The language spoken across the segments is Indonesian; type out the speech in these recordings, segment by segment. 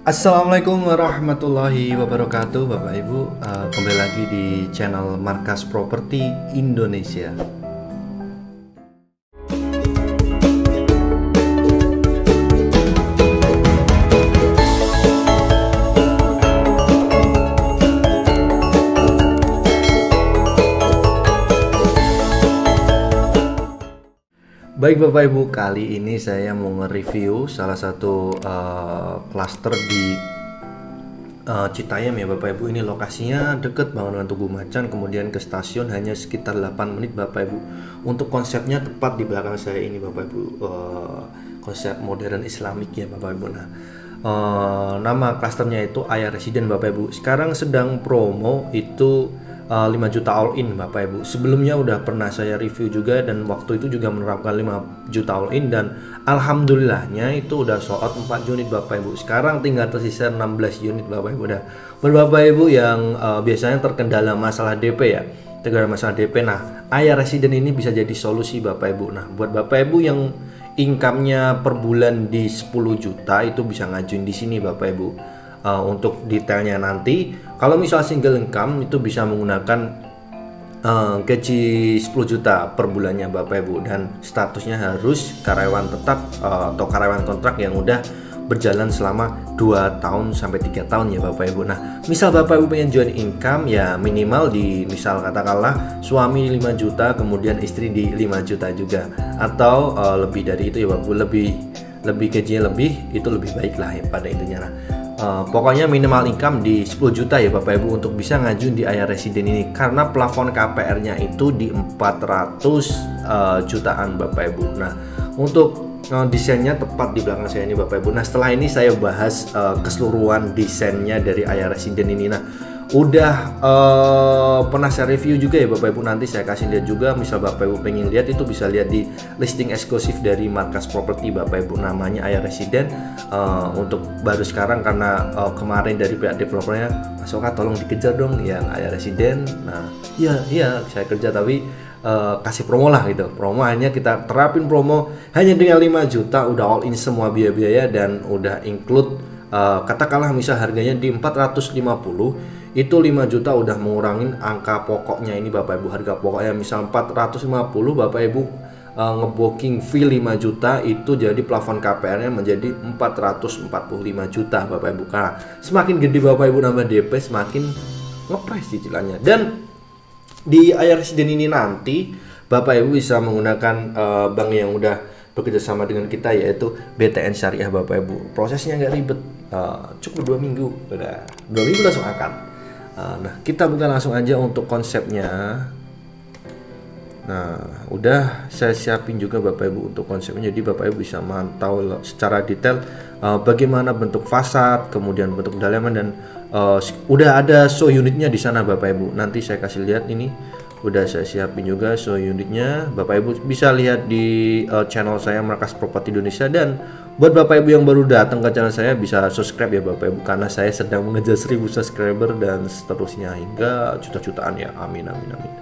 Assalamualaikum warahmatullahi wabarakatuh, Bapak Ibu. Kembali lagi di channel Markas Properti Indonesia. Baik Bapak Ibu, kali ini saya mau nge-review salah satu klaster di Citayam ya Bapak Ibu. Ini lokasinya deket banget dengan Tugu Macan, kemudian ke stasiun hanya sekitar 8 menit Bapak Ibu. Untuk konsepnya tepat di belakang saya ini Bapak Ibu, konsep modern Islamik ya Bapak Ibu. Nah, nama klasternya itu Aya Residen Bapak Ibu. Sekarang sedang promo itu 5 juta all in Bapak Ibu. Sebelumnya udah pernah saya review juga dan waktu itu juga menerapkan 5 juta all in dan alhamdulillahnya itu udah sold out 4 unit Bapak Ibu. Sekarang tinggal tersisa 16 unit Bapak Ibu. Udah buat Bapak Ibu yang biasanya terkendala masalah DP ya. Terkendala masalah DP. Nah, Aya Residen ini bisa jadi solusi Bapak Ibu. Nah, buat Bapak Ibu yang income-nya per bulan di 10 juta itu bisa ngajuin di sini Bapak Ibu. Untuk detailnya nanti, kalau misal single income itu bisa menggunakan gaji 10 juta per bulannya Bapak Ibu, dan statusnya harus karyawan tetap atau karyawan kontrak yang udah berjalan selama 2 tahun sampai 3 tahun ya Bapak Ibu. Nah, misal Bapak Ibu pengen join income ya minimal di misal katakanlah suami 5 juta kemudian istri di 5 juta juga, atau lebih dari itu ya Bapak Ibu, lebih gajinya lebih, itu lebih baik lah ya pada intinya. Nah, pokoknya minimal income di 10 juta ya Bapak Ibu untuk bisa ngajuin di Aya Residen ini, karena plafon KPR-nya itu di 400 jutaan Bapak Ibu. Nah, untuk desainnya tepat di belakang saya ini Bapak Ibu. Nah, setelah ini saya bahas keseluruhan desainnya dari Aya Residen ini. Nah, udah pernah saya review juga ya Bapak Ibu, nanti saya kasih lihat juga. Misal Bapak Ibu pengen lihat itu bisa lihat di listing eksklusif dari Markas Properti Bapak Ibu, namanya Aya Residen. Untuk baru sekarang karena kemarin dari pihak developernya, Mas Oka tolong dikejar dong yang Aya Residen. Nah iya saya kerja, tapi kasih promo lah gitu. Promo hanya kita terapin promo hanya dengan 5 juta udah all in semua biaya-biaya dan udah include katakanlah misal harganya di 450, itu 5 juta udah mengurangin angka pokoknya ini Bapak Ibu. Harga pokoknya misal 450, Bapak Ibu ngebooking fee 5 juta, itu jadi plafon KPR-nya menjadi 445 juta Bapak Ibu. Karena semakin gede Bapak Ibu nambah DP, semakin ngepres cicilannya. Dan di Aya Residen ini nanti Bapak Ibu bisa menggunakan bank yang udah bekerja sama dengan kita, yaitu BTN Syariah Bapak Ibu. Prosesnya nggak ribet, cukup 2 minggu, udah 2 minggu langsung akan. Nah, kita buka langsung aja untuk konsepnya. Nah, udah saya siapin juga Bapak Ibu untuk konsepnya, jadi Bapak Ibu bisa mantau secara detail bagaimana bentuk fasad, kemudian bentuk dalaman, dan udah ada show unitnya di sana Bapak Ibu. Nanti saya kasih lihat, ini udah saya siapin juga show unitnya. Bapak Ibu bisa lihat di channel saya Markas Properti Indonesia. Dan buat Bapak Ibu yang baru datang ke channel saya bisa subscribe ya Bapak Ibu, karena saya sedang mengejar 1000 subscriber dan seterusnya hingga juta-jutaan ya, amin amin amin.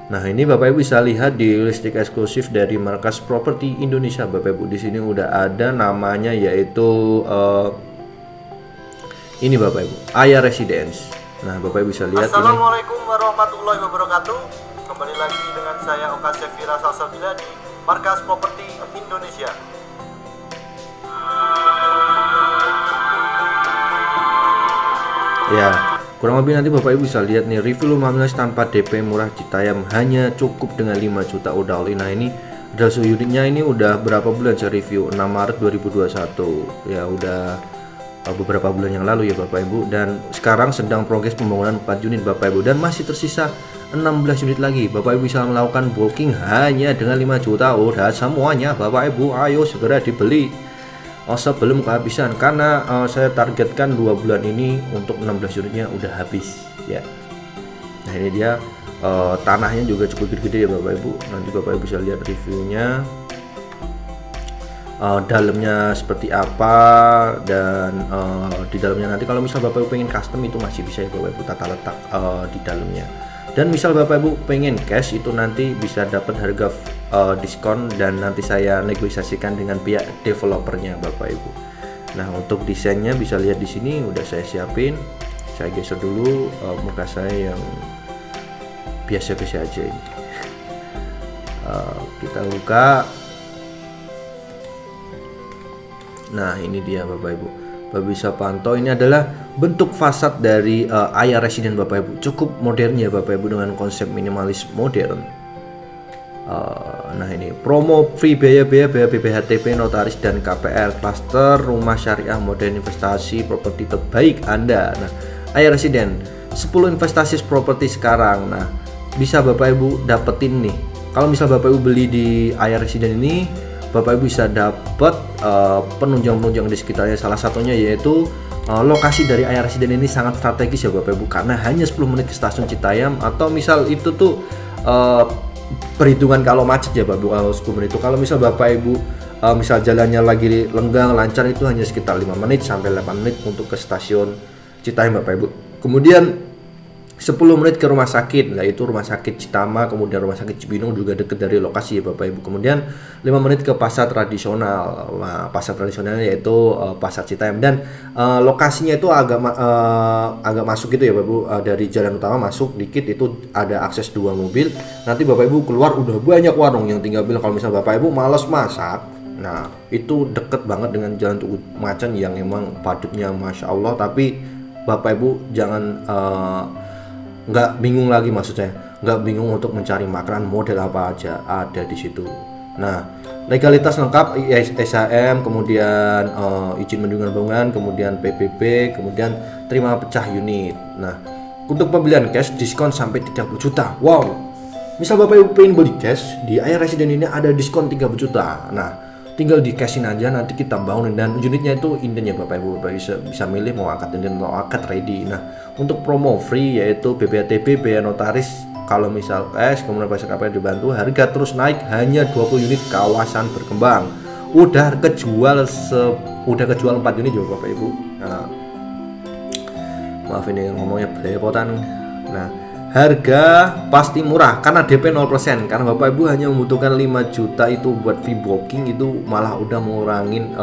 Nah, ini Bapak Ibu bisa lihat di listing eksklusif dari Markas Properti Indonesia Bapak Ibu. Di sini udah ada namanya, yaitu ini Bapak Ibu, Aya Residence. Nah, Bapak Ibu bisa lihat. Assalamualaikum warahmatullahi wabarakatuh. Kembali lagi dengan saya Oka Sefira Salsabila di Markas Properti Indonesia. Ya, kurang lebih nanti Bapak Ibu bisa lihat nih, review rumah minus tanpa DP murah Citayam hanya cukup dengan 5 juta udah all in. Nah, ini ada unitnya, ini udah berapa bulan saya review, 6 Maret 2021 ya, udah beberapa bulan yang lalu ya Bapak Ibu. Dan sekarang sedang progres pembangunan 4 unit Bapak Ibu, dan masih tersisa 16 unit lagi. Bapak Ibu bisa melakukan booking hanya dengan 5 juta udah semuanya Bapak Ibu. Ayo segera dibeli sebelum kehabisan, karena saya targetkan 2 bulan ini untuk 16 unitnya udah habis ya. Nah, ini dia tanahnya juga cukup gede-gede ya Bapak Ibu. Nanti Bapak Ibu bisa lihat reviewnya, dalamnya seperti apa, dan di dalamnya nanti kalau misal Bapak Ibu pengen custom itu masih bisa ya Bapak Ibu tata letak di dalamnya. Dan misal Bapak Ibu pengen cash, itu nanti bisa dapat harga diskon dan nanti saya negosiasikan dengan pihak developernya Bapak Ibu. Nah, untuk desainnya bisa lihat di sini udah saya siapin. Saya geser dulu muka saya yang biasa-biasa aja ini. Kita buka. Nah, ini dia Bapak Ibu. Bapak bisa pantau ini adalah bentuk fasad dari Aya Residen Bapak Ibu. Cukup modern ya Bapak Ibu dengan konsep minimalis modern. Nah, ini promo free biaya-biaya BPHTP, notaris dan KPR, klaster rumah syariah modern investasi properti terbaik Anda. Nah, Aya Residen 10 investasi properti sekarang. Nah, bisa Bapak Ibu dapetin nih. Kalau misal Bapak Ibu beli di Aya Residen ini, Bapak Ibu bisa dapat penunjang-penunjang di sekitarnya. Salah satunya yaitu lokasi dari Aya Residen ini sangat strategis ya Bapak Ibu, karena hanya 10 menit ke stasiun Citayam, atau misal itu tuh perhitungan kalau macet ya Bapak Ibu, kalau 10 menit itu. Kalau misal Bapak Ibu misal jalannya lagi lenggang lancar, itu hanya sekitar 5 menit sampai 8 menit untuk ke stasiun Citayam Bapak Ibu. Kemudian 10 menit ke rumah sakit, yaitu rumah sakit Citama, kemudian rumah sakit Cibinong juga dekat dari lokasi ya Bapak Ibu. Kemudian 5 menit ke pasar tradisional. Nah, pasar tradisionalnya yaitu pasar Citayam, dan lokasinya itu agak masuk gitu ya Bapak Ibu, dari jalan utama masuk dikit itu ada akses 2 mobil. Nanti Bapak Ibu keluar udah banyak warung, yang tinggal bilang kalau misal Bapak Ibu malas masak, nah itu deket banget dengan Jalan Tugu Macan yang emang padatnya Masya Allah. Tapi Bapak Ibu jangan nggak bingung lagi, maksudnya nggak bingung untuk mencari makanan, model apa aja ada di situ. Nah, legalitas lengkap, SHM, kemudian izin mendukung bangunan, kemudian PBB, kemudian terima pecah unit. Nah, untuk pembelian cash diskon sampai 30 juta. Wow, misal Bapak Ibu pengen beli cash di Aya Residen ini ada diskon 30 juta. Nah, tinggal di cashin aja, nanti kita bangunin, dan unitnya itu inden ya Bapak Ibu. Bapak bisa milih mau akad inden atau akad ready. Nah, untuk promo free yaitu BPHTP, biaya notaris, kalau misal cash kemudian pasar KPR dibantu, harga terus naik, hanya 20 unit kawasan berkembang. Udah kejual 4 unit juga Bapak Ibu. Nah, maaf ini ngomongnya belepotan. Nah, harga pasti murah karena DP 0%, karena Bapak Ibu hanya membutuhkan 5 juta itu buat fee booking, itu malah udah mengurangin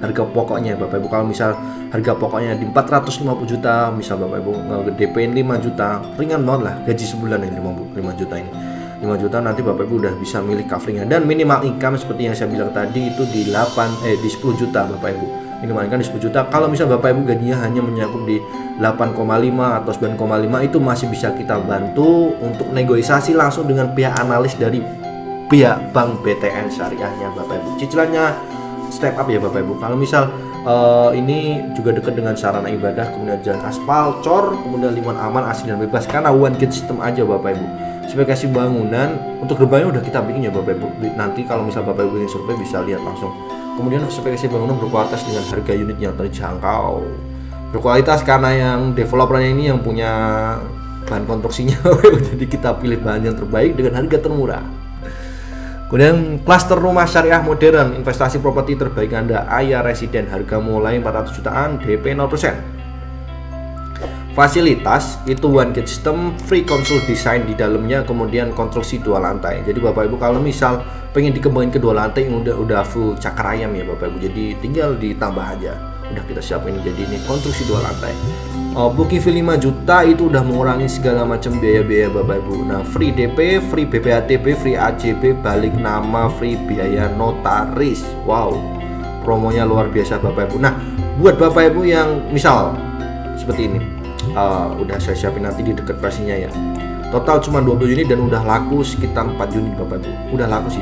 harga pokoknya Bapak Ibu. Kalau misal harga pokoknya di 450 juta, misal Bapak Ibu DP 5 juta, ringan banget lah gaji sebulan ini 5 juta ini. 5 juta nanti Bapak Ibu udah bisa milih coveringnya, dan minimal income seperti yang saya bilang tadi itu di 10 juta Bapak Ibu. Minimal income di 10 juta. Kalau misal Bapak Ibu gajinya hanya mencakup di 8,5 atau 9,5, itu masih bisa kita bantu untuk negosiasi langsung dengan pihak analis dari pihak Bank BTN Syariahnya Bapak Ibu. Cicilannya step up ya Bapak Ibu. Kalau misal ini juga dekat dengan sarana ibadah, kemudian jalan aspal, cor, kemudian lingkungan aman, asri dan bebas, karena one gate system aja Bapak Ibu. Spesifikasi bangunan untuk gerbangnya udah kita bikin ya Bapak Ibu. Nanti kalau misal Bapak Ibu ingin survei bisa lihat langsung. Kemudian spesifikasi bangunan berkualitas dengan harga unit yang terjangkau. Berkualitas karena yang developernya ini yang punya bahan konstruksinya, jadi kita pilih bahan yang terbaik dengan harga termurah. Kemudian klaster rumah syariah modern, investasi properti terbaik Anda, Aya Residen, harga mulai 400 jutaan, DP 0%. Fasilitas itu one gate system, free konsul desain di dalamnya, kemudian konstruksi 2 lantai. Jadi Bapak Ibu kalau misal pengen dikembangin ke 2 lantai, udah full cakar ayam ya Bapak Ibu, jadi tinggal ditambah aja. Udah kita siapin, jadi ini konstruksi 2 lantai. Booking fee 5 juta itu udah mengurangi segala macam biaya-biaya Bapak Ibu. Nah, free DP, free BPHTP, free AJB, balik nama, free biaya notaris. Wow, promonya luar biasa Bapak Ibu. Nah, buat Bapak Ibu yang misal seperti ini, udah saya siapin nanti di dekat versinya ya. Total cuma 20 unit dan udah laku sekitar 4 unit Bapak Ibu. Udah laku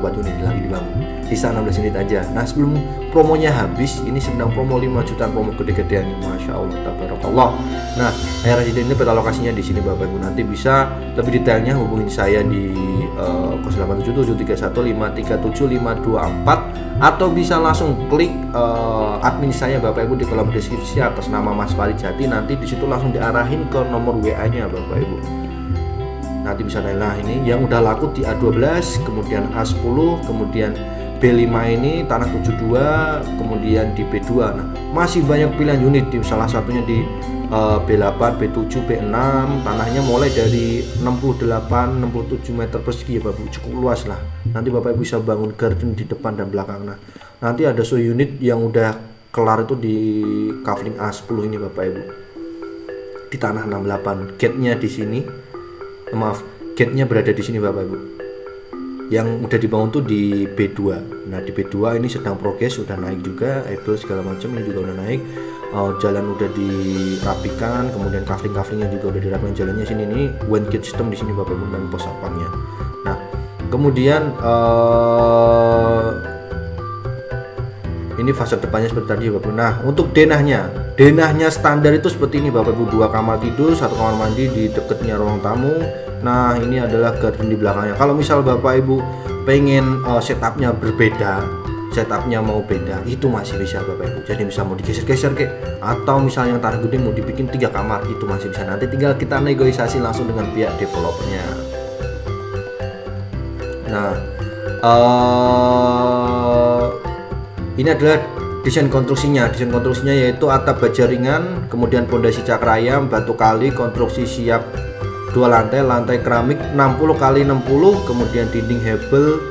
4 unit lagi dibangun. Sisa 16 unit aja. Nah, sebelum promonya habis, ini sedang promo 5 jutaan, promo gede-gedean. Masya Allah, tabarakallah. Nah, Aya Residen ini peta lokasinya di sini Bapak Ibu. Nanti bisa lebih detailnya hubungin saya di 0877-31537-524, atau bisa langsung klik admin saya Bapak Ibu di kolom deskripsi atas nama Mas Farijati. Nanti di situ langsung diarahin ke nomor WA-nya Bapak Ibu. Nanti bisa nah ini yang udah laku di A12, kemudian A10, kemudian B5 ini tanah 72, kemudian di B2. Nah, masih banyak pilihan unit, di salah satunya di B8, B7, B6. Tanahnya mulai dari 68-67 meter persegi ya Bapak, cukup luas lah. Nanti Bapak bisa bangun garden di depan dan belakang. Nah, nanti ada unit yang udah kelar itu di Kavling A10 ini Bapak Ibu, di tanah 68. Gate-nya di sini, maaf, gate-nya berada di sini Bapak Ibu. Yang udah dibangun tuh di B2. Nah di B2 ini sedang progres, sudah naik juga, Apple segala macam ini juga udah naik. Jalan udah dirapikan, kemudian kavling-kavlingnya juga udah dirapikan. Jalannya sini ini one gate system di sini Bapak Ibu, dan pos satpamnya. Nah kemudian ini fase depannya seperti tadi Bapak Ibu. Nah untuk denahnya standar itu seperti ini Bapak Ibu, 2 kamar tidur, 1 kamar mandi di dekatnya ruang tamu. Nah ini adalah garden di belakangnya. Kalau misal Bapak Ibu pengen setupnya berbeda, setupnya mau beda, itu masih bisa Bapak Ibu. Jadi bisa mau digeser-geser atau misalnya yang tanah gede mau dibikin 3 kamar, itu masih bisa. Nanti tinggal kita negosiasi langsung dengan pihak developernya. Nah ini adalah desain konstruksinya. Desain konstruksinya yaitu atap baja ringan, kemudian pondasi cakra ayam, batu kali, konstruksi siap 2 lantai, lantai keramik 60 x 60, kemudian dinding hebel,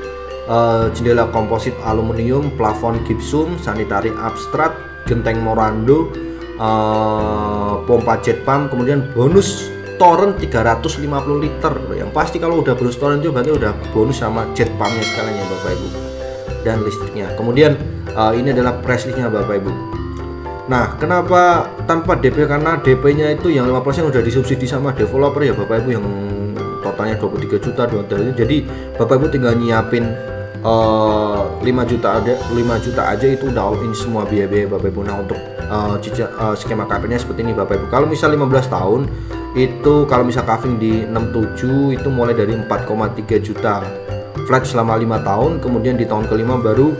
jendela komposit aluminium, plafon gipsum, sanitari abstrak, genteng morando, pompa jet pump, kemudian bonus toren 350 liter. Yang pasti kalau udah bonus toren itu berarti udah bonus sama jet pumpnya sekalian ya Bapak Ibu, dan listriknya. Kemudian ini adalah price listnya Bapak Ibu. Nah kenapa tanpa DP? Karena DP-nya itu yang 5% udah disubsidi sama developer ya Bapak Ibu, yang totalnya 23 juta. Jadi Bapak Ibu tinggal nyiapin 5 juta aja itu udah all in semua biaya-biaya Bapak Ibu. Nah untuk skema KP-nya seperti ini Bapak Ibu. Kalau misal 15 tahun itu, kalau misal kaving di 67 itu mulai dari 4,3 juta flat selama 5 tahun, kemudian di tahun kelima baru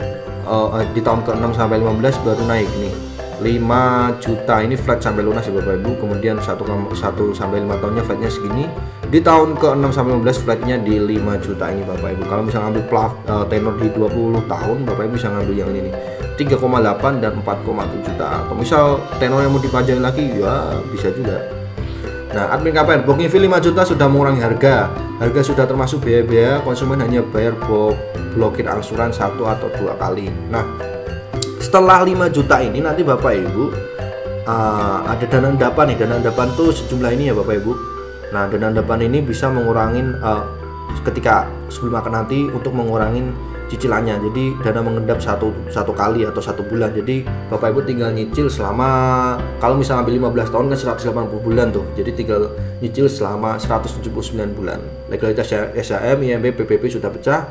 di tahun ke-6 sampai 15 baru naik nih 5 juta ini flat sampai lunas ya Bapak Ibu. Kemudian 1 sampai 5 tahunnya flatnya segini. Di tahun ke-6 sampai 15 flatnya di 5 juta ini Bapak Ibu. Kalau misalnya ngambil tenor di 20 tahun Bapak Ibu bisa ngambil yang ini nih 3,8 dan 4,7 juta. Atau misal tenor yang mau dipajang lagi ya bisa juga. Nah admin KPR, booking fee 5 juta sudah mengurangi harga. Harga sudah termasuk biaya-biaya, konsumen hanya bayar blokir angsuran 1 atau 2 kali. Nah setelah 5 juta ini nanti Bapak Ibu ada dana endapan nih. Dana endapan tuh sejumlah ini ya Bapak Ibu. Nah dana endapan ini bisa mengurangin ketika sebelum makan nanti untuk mengurangin cicilannya. Jadi dana mengendap satu kali atau 1 bulan. Jadi Bapak Ibu tinggal nyicil selama, kalau misalnya ambil 15 tahun kan 180 bulan tuh. Jadi tinggal nyicil selama 179 bulan. Legalitas SHM, IMB, PPP sudah pecah.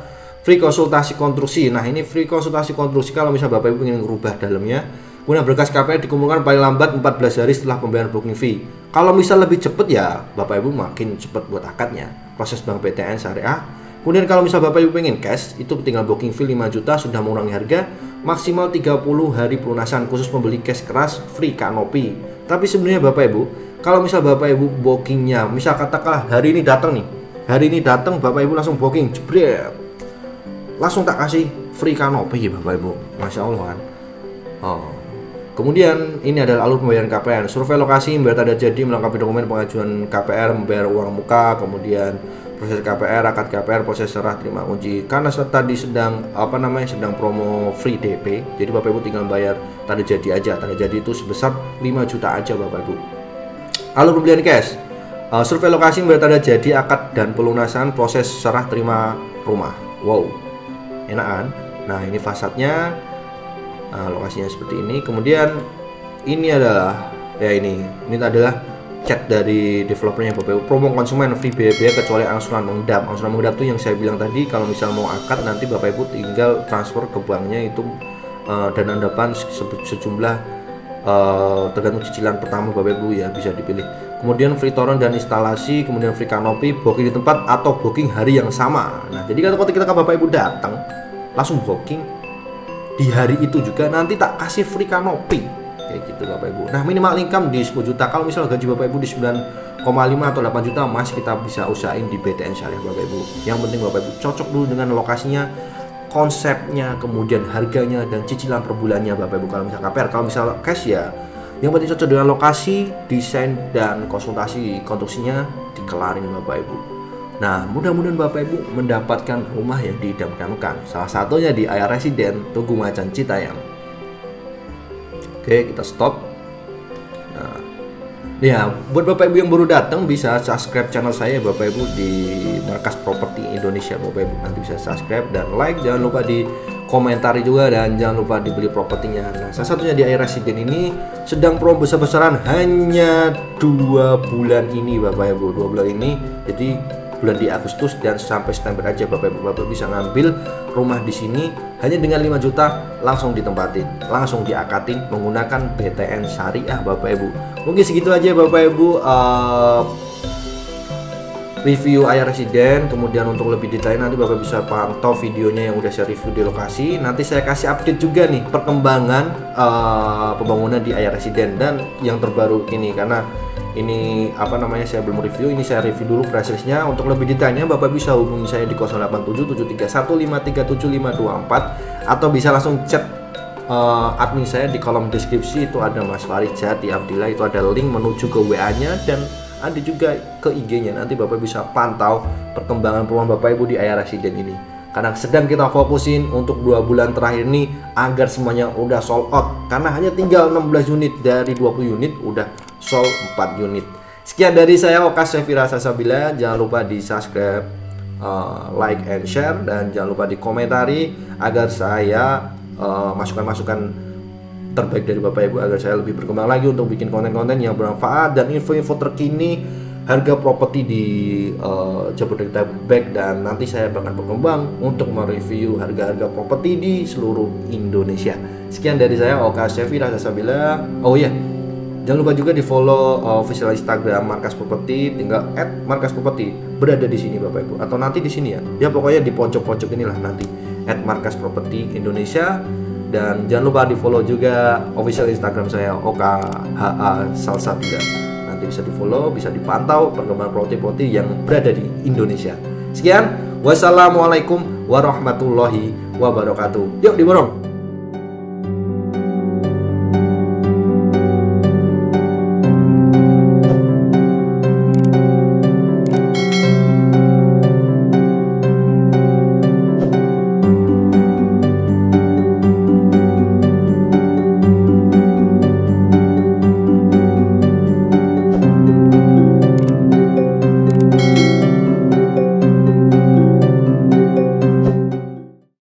Free konsultasi konstruksi. Nah ini free konsultasi konstruksi kalau misalnya Bapak Ibu ingin merubah dalamnya. Kemudian berkas KPR dikumpulkan paling lambat 14 hari setelah pembayaran booking fee. Kalau misal lebih cepat ya Bapak Ibu makin cepat buat akadnya. Proses Bank BTN Syariah. Kemudian kalau misal Bapak Ibu pengen cash, itu tinggal booking fee 5 juta sudah mengurangi harga, maksimal 30 hari pelunasan khusus pembeli cash keras, free kanopi. Tapi sebenarnya Bapak Ibu, kalau misal Bapak Ibu bookingnya, misal katakanlah hari ini datang nih, hari ini datang Bapak Ibu langsung booking, jebret, langsung tak kasih free kanopi Bapak Ibu, Masya Allah kan. Kemudian ini adalah alur pembayaran KPR, survei lokasi, membayar tanda jadi, melengkapi dokumen pengajuan KPR, membayar uang muka, kemudian proses KPR, akad KPR, proses serah terima kunci. Karena tadi sedang sedang promo free DP, jadi Bapak Ibu tinggal bayar tanda jadi aja. Tanda jadi itu sebesar 5 juta aja Bapak Ibu. Alur pembelian cash, survei lokasi, membayar tanda jadi, akad dan pelunasan, proses serah terima rumah. Wow, enak kan? Nah ini fasadnya. Lokasinya seperti ini. Kemudian ini adalah ini adalah chat dari developernya Bapak Ibu. Promo konsumen free biaya kecuali angsuran mengendap. Angsuran mengendap itu yang saya bilang tadi, kalau misal mau akad nanti Bapak Ibu tinggal transfer ke banknya itu dana endapan sejumlah tergantung cicilan pertama Bapak Ibu ya, bisa dipilih. Kemudian free torrent dan instalasi, kemudian free kanopi, booking di tempat atau booking hari yang sama. Nah jadi kalau ketika Bapak Ibu datang langsung booking di hari itu juga, nanti tak kasih free kanopi kayak gitu Bapak Ibu. Nah minimal income di 10 juta. Kalau misal gaji Bapak Ibu di 9,5 atau 8 juta masih kita bisa usahain di BTN Syariah Bapak Ibu. Yang penting Bapak Ibu cocok dulu dengan lokasinya, konsepnya, kemudian harganya dan cicilan per bulannya Bapak Ibu. Kalau misal KPR, kalau misal cash ya yang penting cocok dengan lokasi, desain dan konsultasi konstruksinya dikelarin Bapak Ibu. Nah, mudah-mudahan Bapak Ibu mendapatkan rumah yang diidam-idamkan. Salah satunya di Aya Residen Tugu Macan Citayam. Oke, kita stop. Nah, ya, buat Bapak Ibu yang baru datang bisa subscribe channel saya Bapak Ibu di Markas Properti Indonesia Bapak Ibu. Nanti bisa subscribe dan like, jangan lupa di komentari juga dan jangan lupa dibeli propertinya. Nah, salah satunya di Aya Residen ini sedang promo besar-besaran hanya 2 bulan ini Bapak Ibu. 2 bulan ini, jadi bulan di Agustus dan sampai September aja Bapak Ibu. Bapak bisa ngambil rumah di sini hanya dengan 5 juta langsung ditempatin, langsung diakatin menggunakan BTN Syariah Bapak Ibu. Mungkin segitu aja Bapak Ibu review Aya Residen. Kemudian untuk lebih detail nanti Bapak bisa pantau videonya yang udah saya review di lokasi. Nanti saya kasih update juga nih perkembangan pembangunan di Aya Residen dan yang terbaru ini, karena ini saya belum review, ini saya review dulu press list-nya. Untuk lebih detailnya Bapak bisa hubungi saya di 087731537524 atau bisa langsung chat admin saya di kolom deskripsi. Itu ada Mas Farid Jati Abdillah, itu ada link menuju ke WA-nya dan ada juga ke IG-nya. Nanti Bapak bisa pantau perkembangan perumahan Bapak Ibu di Aya Residen ini, karena sedang kita fokusin untuk 2 bulan terakhir ini agar semuanya udah sold out, karena hanya tinggal 16 unit dari 20 unit udah sold 4 unit. Sekian dari saya Oka Sefira Salsabila. Jangan lupa di subscribe, like and share, dan jangan lupa di komentari agar saya masukan-masukan terbaik dari Bapak Ibu agar saya lebih berkembang lagi untuk bikin konten-konten yang bermanfaat dan info-info terkini harga properti di Jabodetabek, dan nanti saya akan berkembang untuk mereview harga-harga properti di seluruh Indonesia. Sekian dari saya Oka Sefira Salsabila. Oh iya, jangan lupa juga di follow official Instagram Markas Properti, tinggal @markasproperti, berada di sini Bapak Ibu, atau nanti di sini ya. Ya pokoknya di pojok-pojok inilah nanti @Markas Properti Indonesia. Dan jangan lupa di follow juga official Instagram saya OKHA Salsabila. Nanti bisa di follow, bisa dipantau perkembangan properti yang berada di Indonesia. Sekian, wassalamualaikum warahmatullahi wabarakatuh. Yuk diborong.